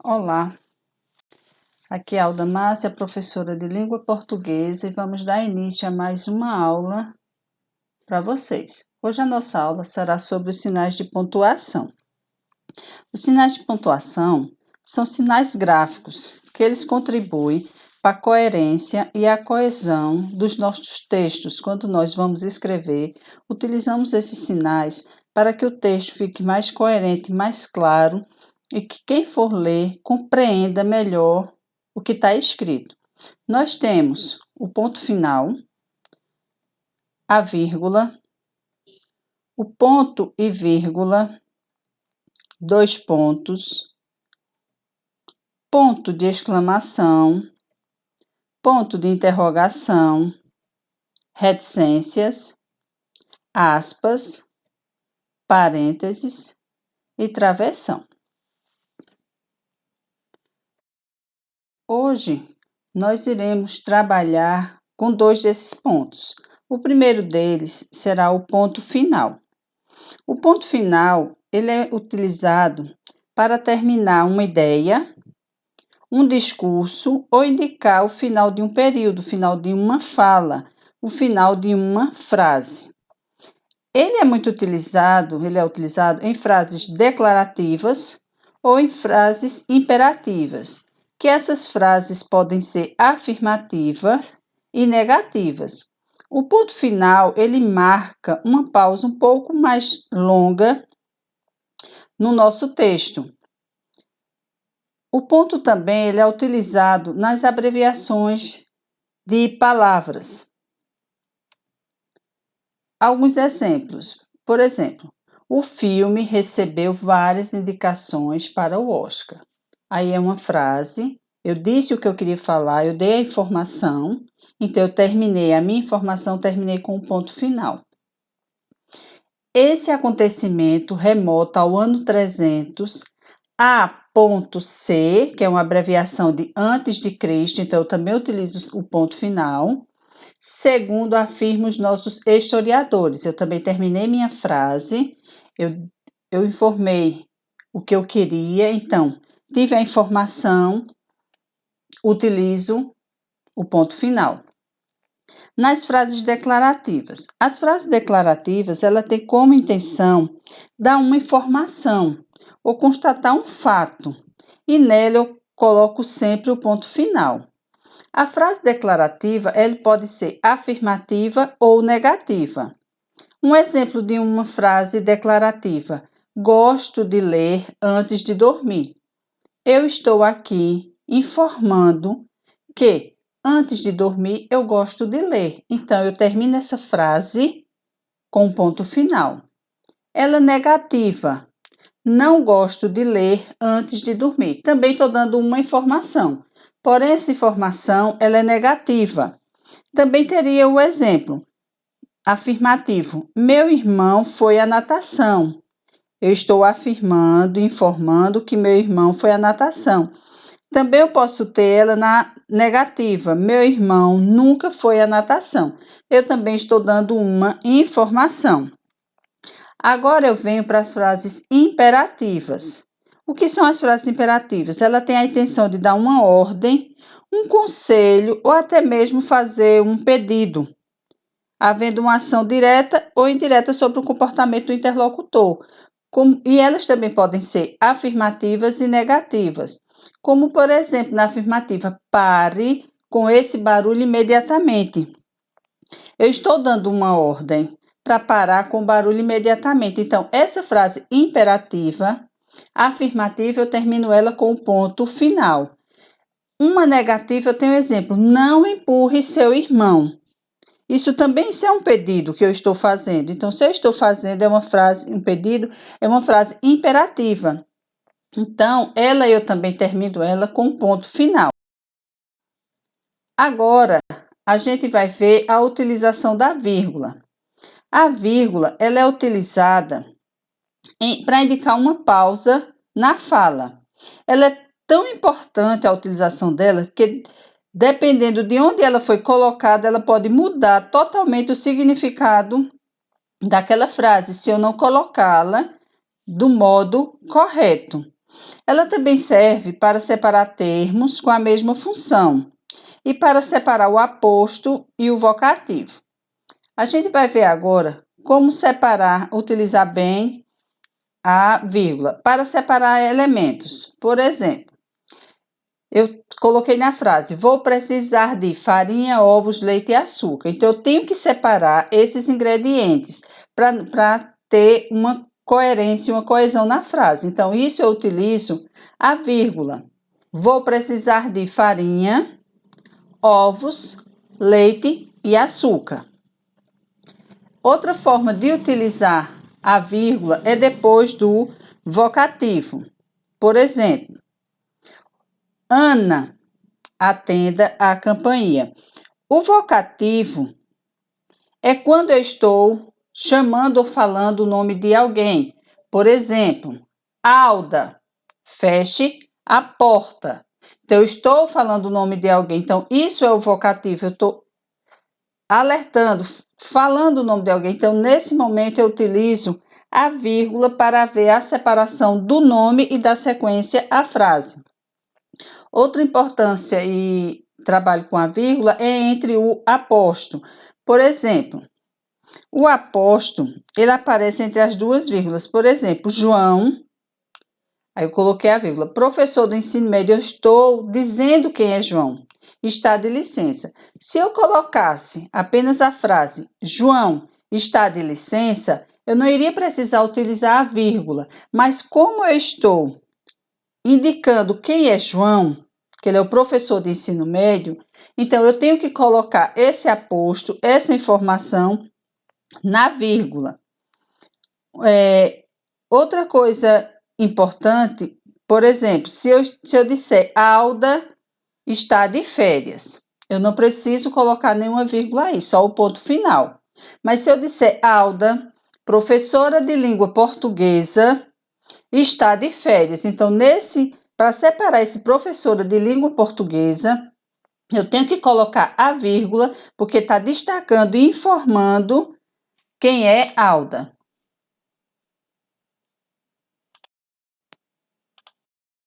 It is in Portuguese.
Olá, aqui é Alda Márcia, professora de língua portuguesa, e vamos dar início a mais uma aula para vocês. Hoje a nossa aula será sobre os sinais de pontuação. Os sinais de pontuação são sinais gráficos que eles contribuem para a coerência e a coesão dos nossos textos. Quando nós vamos escrever, utilizamos esses sinais para que o texto fique mais coerente, mais claro, e que quem for ler compreenda melhor o que está escrito. Nós temos o ponto final, a vírgula, o ponto e vírgula, dois pontos, ponto de exclamação, ponto de interrogação, reticências, aspas, parênteses e travessão. Hoje, nós iremos trabalhar com dois desses pontos. O primeiro deles será o ponto final. O ponto final, ele é utilizado para terminar uma ideia, um discurso ou indicar o final de um período, o final de uma fala, o final de uma frase. Ele é utilizado em frases declarativas ou em frases imperativas, que essas frases podem ser afirmativas e negativas. O ponto final, ele marca uma pausa um pouco mais longa no nosso texto. O ponto também ele é utilizado nas abreviações de palavras. Alguns exemplos. Por exemplo, o filme recebeu várias indicações para o Oscar. Aí é uma frase, eu disse o que eu queria falar, eu dei a informação, então eu terminei a minha informação, terminei com o ponto final. Esse acontecimento remota ao ano 300 A.C, que é uma abreviação de antes de Cristo, então eu também utilizo o ponto final, segundo afirmam os nossos historiadores. Eu também terminei minha frase, eu informei o que eu queria, então tive a informação, utilizo o ponto final. Nas frases declarativas. As frases declarativas, ela tem como intenção dar uma informação ou constatar um fato, e nela eu coloco sempre o ponto final. A frase declarativa, ela pode ser afirmativa ou negativa. Um exemplo de uma frase declarativa: gosto de ler antes de dormir. Eu estou aqui informando que antes de dormir eu gosto de ler. Então, eu termino essa frase com um ponto final. Ela é negativa. Não gosto de ler antes de dormir. Também estou dando uma informação. Porém, essa informação ela é negativa. Também teria o exemplo afirmativo. Meu irmão foi à natação. Eu estou afirmando, informando que meu irmão foi à natação. Também eu posso ter ela na negativa. Meu irmão nunca foi à natação. Eu também estou dando uma informação. Agora eu venho para as frases imperativas. O que são as frases imperativas? Ela tem a intenção de dar uma ordem, um conselho ou até mesmo fazer um pedido, havendo uma ação direta ou indireta sobre o comportamento do interlocutor. E elas também podem ser afirmativas e negativas. Como, por exemplo, na afirmativa, pare com esse barulho imediatamente. Eu estou dando uma ordem para parar com o barulho imediatamente. Então, essa frase imperativa, afirmativa, eu termino ela com o ponto final. Uma negativa, eu tenho exemplo, não empurre seu irmão. Isso também é um pedido que eu estou fazendo. Então, se eu estou fazendo um pedido, é uma frase imperativa. Então, eu também termino ela com um ponto final. Agora, a gente vai ver a utilização da vírgula. A vírgula, ela é utilizada para indicar uma pausa na fala. Ela é tão importante a utilização dela que, dependendo de onde ela foi colocada, ela pode mudar totalmente o significado daquela frase, se eu não colocá-la do modo correto. Ela também serve para separar termos com a mesma função e para separar o aposto e o vocativo. A gente vai ver agora como separar, utilizar bem a vírgula para separar elementos. Por exemplo, eu coloquei na frase: vou precisar de farinha, ovos, leite e açúcar. Então, eu tenho que separar esses ingredientes para ter uma coerência, uma coesão na frase. Então, isso eu utilizo a vírgula. Vou precisar de farinha, ovos, leite e açúcar. Outra forma de utilizar a vírgula é depois do vocativo. Por exemplo, Ana, atenda à campainha. O vocativo é quando eu estou chamando ou falando o nome de alguém. Por exemplo, Alda, feche a porta. Então, eu estou falando o nome de alguém. Então, isso é o vocativo. Eu estou alertando, falando o nome de alguém. Então, nesse momento, eu utilizo a vírgula para ver a separação do nome e da sequência à frase. Outra importância e trabalho com a vírgula é entre o aposto. Por exemplo, o aposto, ele aparece entre as duas vírgulas. Por exemplo, João, aí eu coloquei a vírgula, professor do ensino médio, eu estou dizendo quem é João, está de licença. Se eu colocasse apenas a frase João está de licença, eu não iria precisar utilizar a vírgula, mas como eu estou indicando quem é João, que ele é o professor de ensino médio, então eu tenho que colocar esse aposto, essa informação na vírgula. Outra coisa importante, por exemplo, se eu disser Alda está de férias, eu não preciso colocar nenhuma vírgula aí, só o ponto final. Mas se eu disser Alda, professora de língua portuguesa, está de férias. Então, para separar esse professora de língua portuguesa, eu tenho que colocar a vírgula, porque está destacando e informando quem é Alda.